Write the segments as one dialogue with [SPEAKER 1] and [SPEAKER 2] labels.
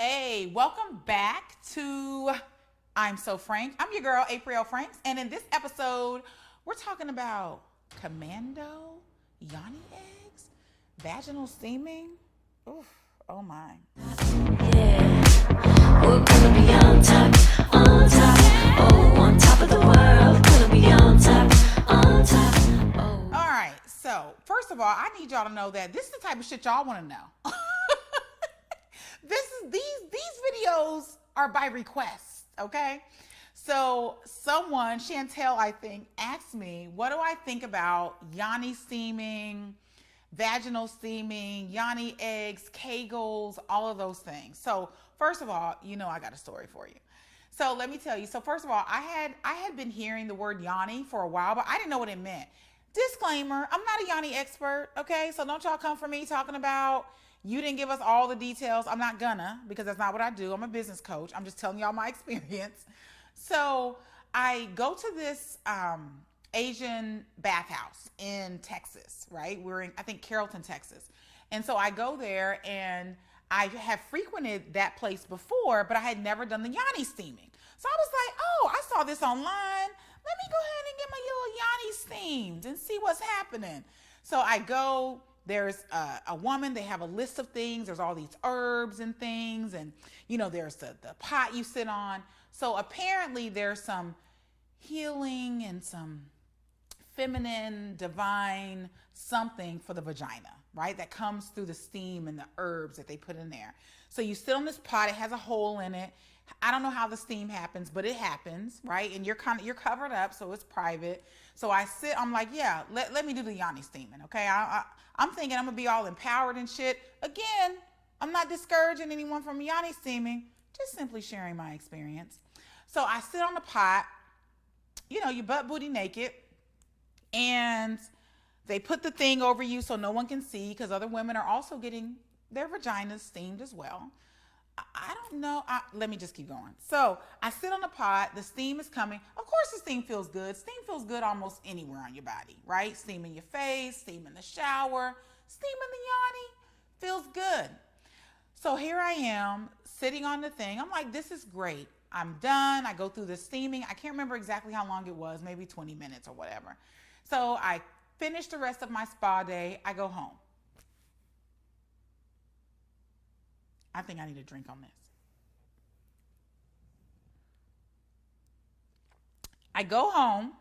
[SPEAKER 1] Hey, welcome back to I'm So Frank. I'm your girl, Aprille Franks. And in this episode, we're talking about commando, yoni eggs, vaginal steaming. Oof, oh my. Yeah, we're gonna be on top, oh, on top of the world. Gonna be on top, oh. All right, so first of all, I need y'all to know that this is the type of shit y'all want to know. These videos are by request, okay? So someone, Chantel, I think, asked me, what do I think about yoni steaming, vaginal steaming, yoni eggs, Kegels, all of those things. So first of all, you know I got a story for you. So let me tell you. So first of all, I had been hearing the word yoni for a while, but I didn't know what it meant. Disclaimer, I'm not a yoni expert, okay? So don't y'all come for me talking about you didn't give us all the details. I'm not gonna, because that's not what I do. I'm a business coach. I'm just telling y'all my experience. So I go to this Asian bathhouse in Texas, right? We're in, I think, Carrollton, Texas. And so I go there, and I have frequented that place before, but I had never done the yoni steaming. So I was like, oh, I saw this online. Let me go ahead and get my little yoni steamed and see what's happening. So I go. There's a woman, they have a list of things. There's all these herbs and things. And, you know, there's the pot you sit on. So apparently there's some healing and some feminine, divine something for the vagina, right? That comes through the steam and the herbs that they put in there. So you sit on this pot. It has a hole in it. I don't know how the steam happens, but it happens, right? And you're covered up, so it's private. So I sit, I'm like, yeah, let me do the yoni steaming, okay? I'm thinking I'm gonna be all empowered and shit. Again, I'm not discouraging anyone from yoni steaming, just simply sharing my experience. So I sit on the pot, you know, you butt booty naked, and they put the thing over you so no one can see, because other women are also getting their vaginas steamed as well. I don't know. Let me just keep going. So I sit on the pot. The steam is coming. Of course, the steam feels good. Steam feels good almost anywhere on your body, right? Steam in your face, steam in the shower, steam in the yoni. Feels good. So here I am sitting on the thing. I'm like, this is great. I'm done. I go through the steaming. I can't remember exactly how long it was, maybe 20 minutes or whatever. So I finish the rest of my spa day. I go home. I think I need a drink on this. I go home,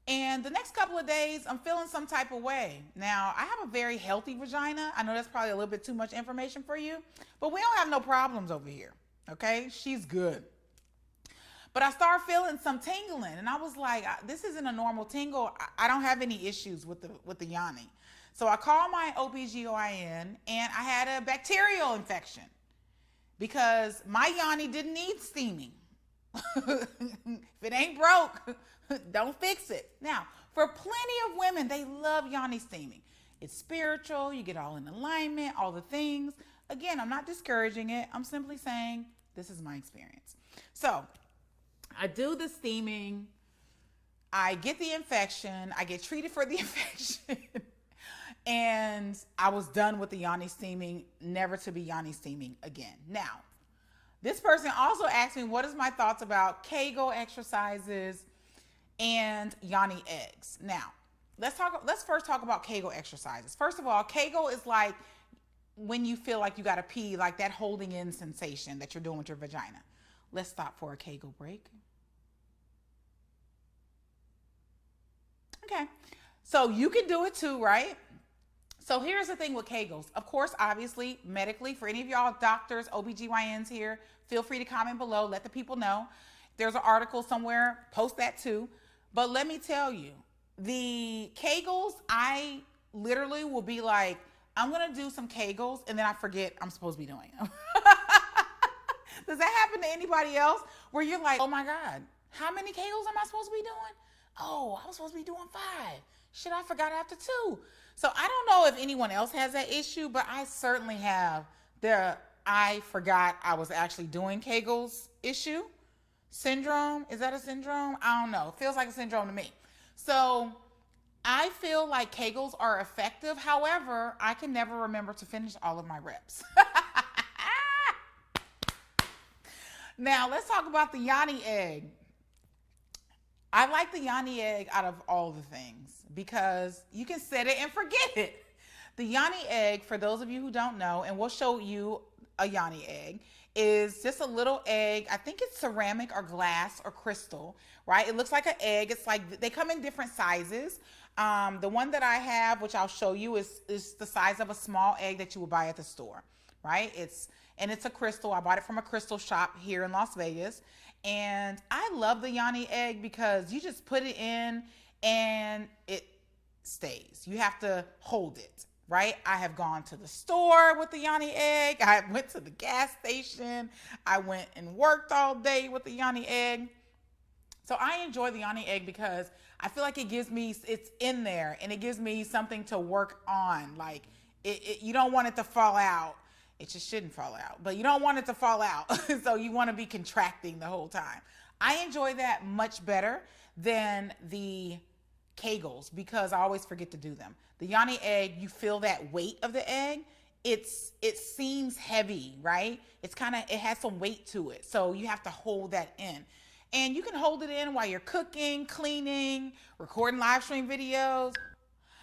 [SPEAKER 1] and the next couple of days, I'm feeling some type of way. Now, I have a very healthy vagina. I know that's probably a little bit too much information for you, but we don't have no problems over here, okay? She's good. But I started feeling some tingling, and I was like, this isn't a normal tingle. I don't have any issues with the yoni. So I called my OBGYN, and I had a bacterial infection because my yoni didn't need steaming. If it ain't broke, don't fix it. Now, for plenty of women, they love yoni steaming. It's spiritual. You get all in alignment, all the things. Again, I'm not discouraging it. I'm simply saying this is my experience. So I do the steaming. I get the infection. I get treated for the infection. And I was done with the yoni steaming, never to be yoni steaming again. Now, this person also asked me, what is my thoughts about Kegel exercises and yoni eggs? Now, let's first talk about Kegel exercises. First of all, Kegel is like when you feel like you got to pee, like that holding in sensation that you're doing with your vagina. Let's stop for a Kegel break. Okay, so you can do it too, right? So here's the thing with Kegels. Of course, obviously, medically, for any of y'all doctors, OBGYNs here, feel free to comment below. Let the people know. There's an article somewhere. Post that too. But let me tell you, the Kegels, I literally will be like, I'm going to do some Kegels, and then I forget I'm supposed to be doing them. Does that happen to anybody else? Where you're like, oh my God, how many Kegels am I supposed to be doing? Oh, I was supposed to be doing 5. Shit, I forgot after 2. So I don't know if anyone else has that issue, but I certainly have the I forgot I was actually doing Kegels issue. Syndrome. Is that a syndrome? I don't know. It feels like a syndrome to me. So I feel like Kegels are effective. However, I can never remember to finish all of my reps. Now let's talk about the Yoni egg. I like the Yoni egg out of all the things because you can set it and forget it. The Yoni egg, for those of you who don't know, and we'll show you a Yoni egg, is just a little egg. I think it's ceramic or glass or crystal, right? It looks like an egg. It's like they come in different sizes. The one that I have, which I'll show you, is the size of a small egg that you would buy at the store, right? It's a crystal. I bought it from a crystal shop here in Las Vegas. And I love the Yoni egg because you just put it in and it stays. You have to hold it, right? I have gone to the store with the Yoni egg. I went to the gas station. I went and worked all day with the Yoni egg. So I enjoy the Yoni egg because I feel like it gives me, it's in there and it gives me something to work on. Like you don't want it to fall out. It just shouldn't fall out, but you don't want it to fall out. So you want to be contracting the whole time. I enjoy that much better than the Kegels because I always forget to do them. The Yoni egg, you feel that weight of the egg. It seems heavy, right? It has some weight to it. So you have to hold that in. And you can hold it in while you're cooking, cleaning, recording live stream videos.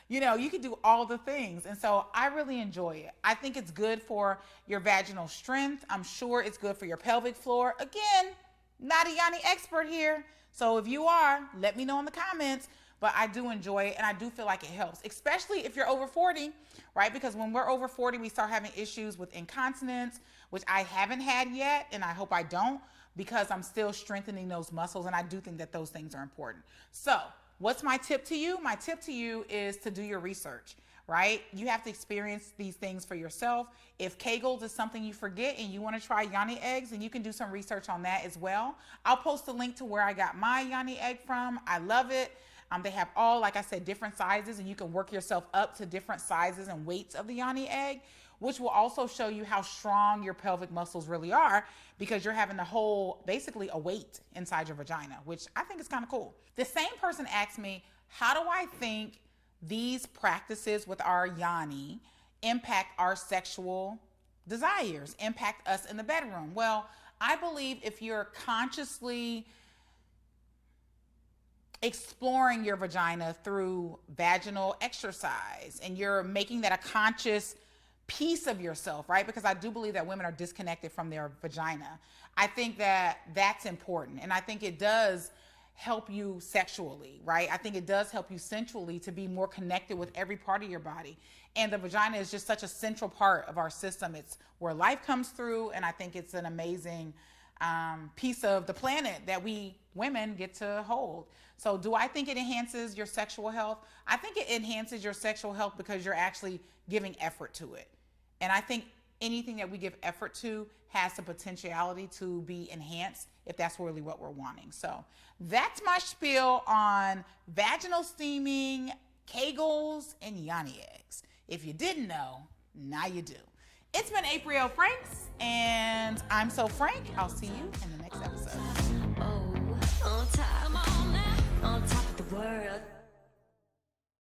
[SPEAKER 1] You know, you can do all the things. And so I really enjoy it. I think it's good for your vaginal strength. I'm sure it's good for your pelvic floor. Again, not a Yoni expert here. So if you are, let me know in the comments. But I do enjoy it and I do feel like it helps, especially if you're over 40, right? Because when we're over 40, we start having issues with incontinence, which I haven't had yet, and I hope I don't, because I'm still strengthening those muscles, and I do think that those things are important. So what's my tip to you? My tip to you is to do your research, right? You have to experience these things for yourself. If Kegels is something you forget and you want to try Yoni eggs, then you can do some research on that as well. I'll post a link to where I got my Yoni egg from. I love it. They have all, like I said, different sizes, and you can work yourself up to different sizes and weights of the Yoni egg, which will also show you how strong your pelvic muscles really are because you're having to hold basically a weight inside your vagina, which I think is kind of cool. The same person asked me, how do I think these practices with our Yoni impact our sexual desires, impact us in the bedroom? Well, I believe if you're consciously exploring your vagina through vaginal exercise and you're making that a conscious piece of yourself, right? Because I do believe that women are disconnected from their vagina. I think that that's important. And I think it does help you sexually, right? I think it does help you sensually to be more connected with every part of your body. And the vagina is just such a central part of our system. It's where life comes through. And I think it's an amazing piece of the planet that we women get to hold. So do I think it enhances your sexual health? I think it enhances your sexual health because you're actually giving effort to it. And I think anything that we give effort to has the potentiality to be enhanced if that's really what we're wanting. So that's my spiel on vaginal steaming, Kegels, and Yoni eggs. If you didn't know, now you do. It's been Aprille Franks, and I'm so Frank. I'll see you in the next episode.
[SPEAKER 2] On top of the world.